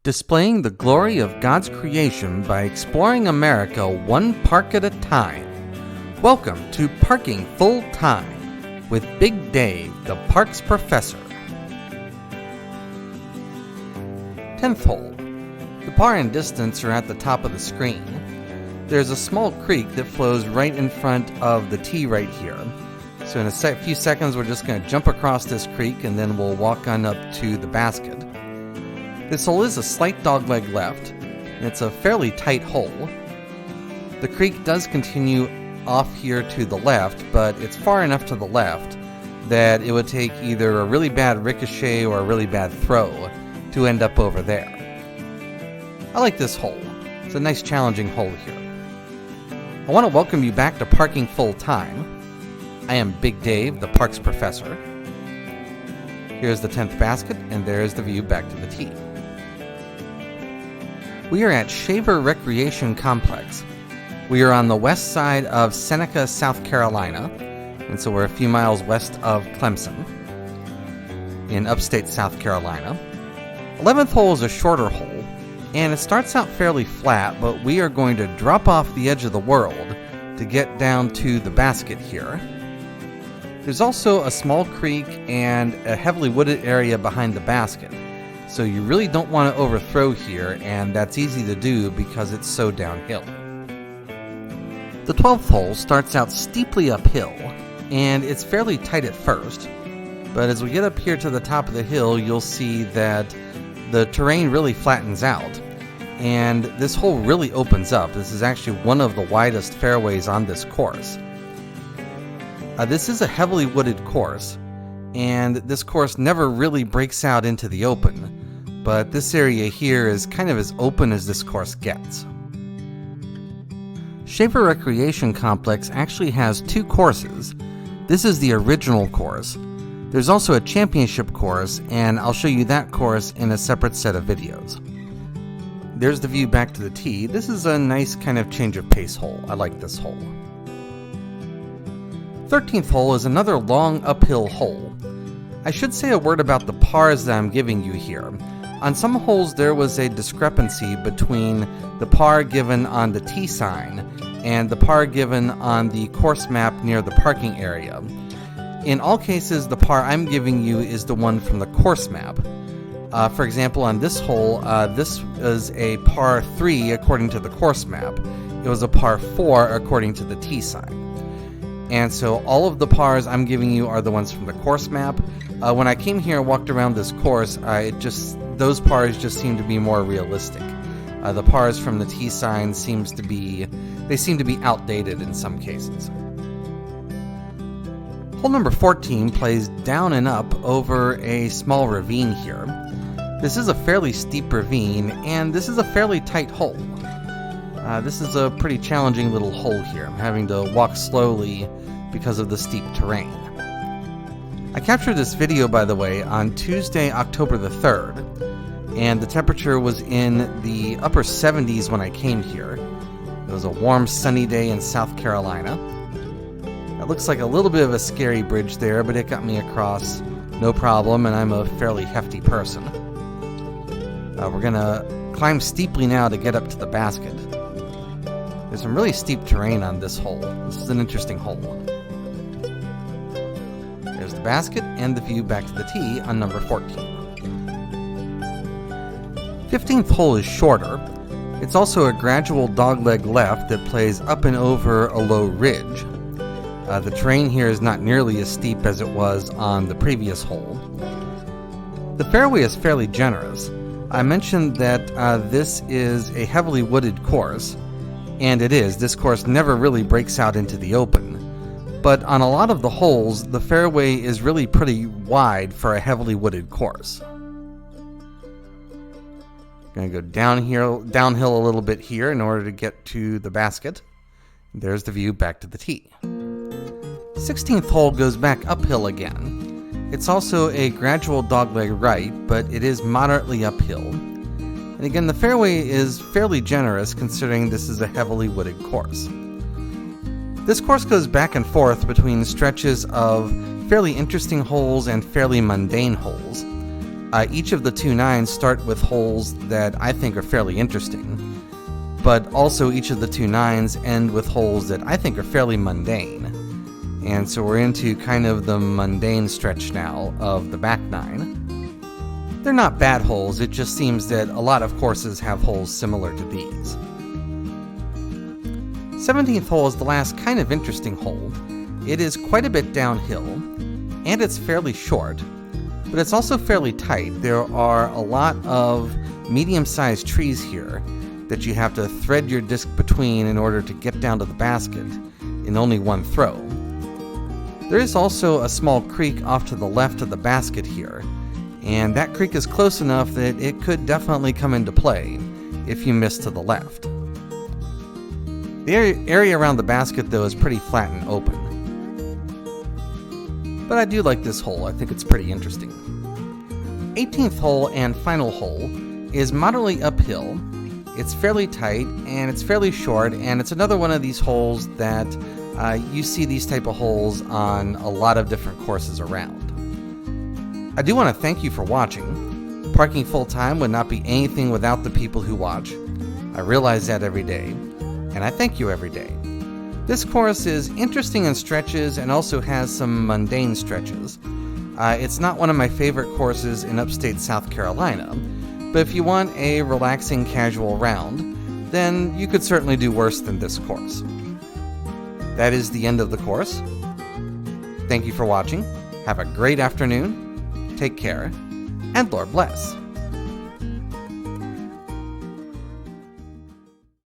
displaying the glory of God's creation by exploring America one park at a time. Welcome to Parking Full Time with Big Dave, the parks professor. 10th hole. The par and distance are at the top of the screen. There's a small creek that flows right in front of the tee right here. So in a few seconds we're just going to jump across this creek and then we'll walk on up to the basket. This hole is a slight dogleg left, and it's a fairly tight hole. The creek does continue off here to the left, but it's far enough to the left that it would take either a really bad ricochet or a really bad throw to end up over there. I like this hole. It's a nice challenging hole here. I want to welcome you back to Parking Full Time. I am Big Dave, the parks professor. Here's the 10th basket, and there's the view back to the tee. We are at Shaver Recreation Complex. We are on the west side of Seneca, South Carolina, and so we're a few miles west of Clemson in upstate South Carolina. 11th hole is a shorter hole, and it starts out fairly flat, but we are going to drop off the edge of the world to get down to the basket here. There's also a small creek and a heavily wooded area behind the basket. So you really don't want to overthrow here, and that's easy to do because it's so downhill. The 12th hole starts out steeply uphill, and it's fairly tight at first, but as we get up here to the top of the hill, you'll see that the terrain really flattens out, and this hole really opens up. This is actually one of the widest fairways on this course. This is a heavily wooded course, and this course never really breaks out into the open, but this area here is kind of as open as this course gets. Shaver Recreation Complex actually has two courses. This is the original course. There's also a championship course, and I'll show you that course in a separate set of videos. There's the view back to the tee. This is a nice kind of change of pace hole. I like this hole. 13th hole is another long uphill hole. I should say a word about the pars that I'm giving you here. On some holes there was a discrepancy between the par given on the tee sign and the par given on the course map near the parking area. In all cases, the par I'm giving you is the one from the course map. For example, on this hole, this is a par 3 according to the course map. It was a par 4 according to the tee sign. And so all of the pars I'm giving you are the ones from the course map. When I came here and walked around this course, those pars just seem to be more realistic. The pars from the tee sign seem to be outdated in some cases. Hole number 14 plays down and up over a small ravine here. This is a fairly steep ravine, and this is a fairly tight hole. This is a pretty challenging little hole here. I'm having to walk slowly because of the steep terrain. I captured this video, by the way, on Tuesday, October the 3rd, and the temperature was in the upper 70s when I came here. It was a warm, sunny day in South Carolina. It looks like a little bit of a scary bridge there, but it got me across no problem, and I'm a fairly hefty person. We're going to climb steeply now to get up to the basket. There's some really steep terrain on this hole. This is an interesting hole. There's the basket and the view back to the tee on number 14. 15th hole is shorter. It's also a gradual dogleg left that plays up and over a low ridge. The terrain here is not nearly as steep as it was on the previous hole. The fairway is fairly generous. I mentioned that this is a heavily wooded course, and it is. This course never really breaks out into the open. But on a lot of the holes, the fairway is really pretty wide for a heavily wooded course. Going to go downhill a little bit here in order to get to the basket. There's the view back to the tee. 16th hole goes back uphill again. It's also a gradual dogleg right, but it is moderately uphill. And again, the fairway is fairly generous considering this is a heavily wooded course. This course goes back and forth between stretches of fairly interesting holes and fairly mundane holes. Each of the two nines start with holes that I think are fairly interesting, but also each of the two nines end with holes that I think are fairly mundane. And so we're into kind of the mundane stretch now of the back nine. They're not bad holes, it just seems that a lot of courses have holes similar to these. 17th hole is the last kind of interesting hole. It is quite a bit downhill, and it's fairly short, but it's also fairly tight. There are a lot of medium-sized trees here that you have to thread your disc between in order to get down to the basket in only one throw. There is also a small creek off to the left of the basket here, and that creek is close enough that it could definitely come into play if you miss to the left. The area around the basket, though, is pretty flat and open. But I do like this hole. I think it's pretty interesting. 18th hole and final hole is moderately uphill. It's fairly tight, and it's fairly short, and it's another one of these holes that you see these type of holes on a lot of different courses around. I do want to thank you for watching. Parking full-time would not be anything without the people who watch. I realize that every day, and I thank you every day. This course is interesting in stretches and also has some mundane stretches. It's not one of my favorite courses in upstate South Carolina, but if you want a relaxing casual round, then you could certainly do worse than this course. That is the end of the course. Thank you for watching. Have a great afternoon. Take care, and Lord bless.